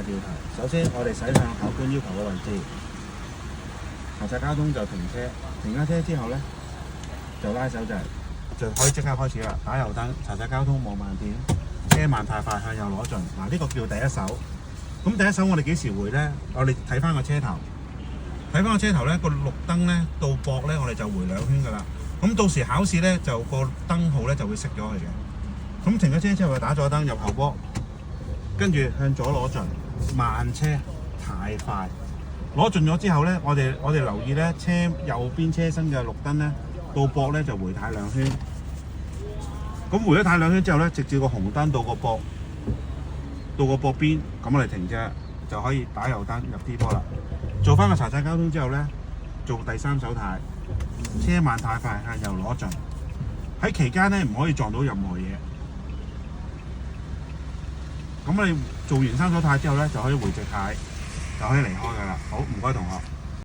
調頭。首先，我哋駛向考官要求嘅位置，行駛交通就停車，停咗車之後呢，就拉手掣，就可以即刻開始啦。打右燈，行駛交通望慢點，車慢太快向右攞盡。嗱，呢個叫第一手。咁第一手我哋幾時回呢？我哋睇翻個車頭，睇翻個車頭呢，個綠燈呢到駁呢，我哋就回2圈噶啦。咁到時考試呢，就個燈號呢就會熄咗佢嘅。咁停咗車之後就打左燈入後波，跟住向左攞盡，慢車太快。攞盡咗之後呢，我哋留意呢，車右邊車身嘅綠燈呢，到駁呢就回軚2圈。咁回咗軚2圈之後呢，直至個紅燈到個駁邊，咁我哋停車就可以打右燈入 T 波啦。做翻個查冊交通之後呢，做第3手軚，車慢太快向右攞盡。喺期間呢，唔可以撞到任何嘢。咁你做完3手軚之後呢，就可以回直軚，就可以離開噶啦。好，唔該同學。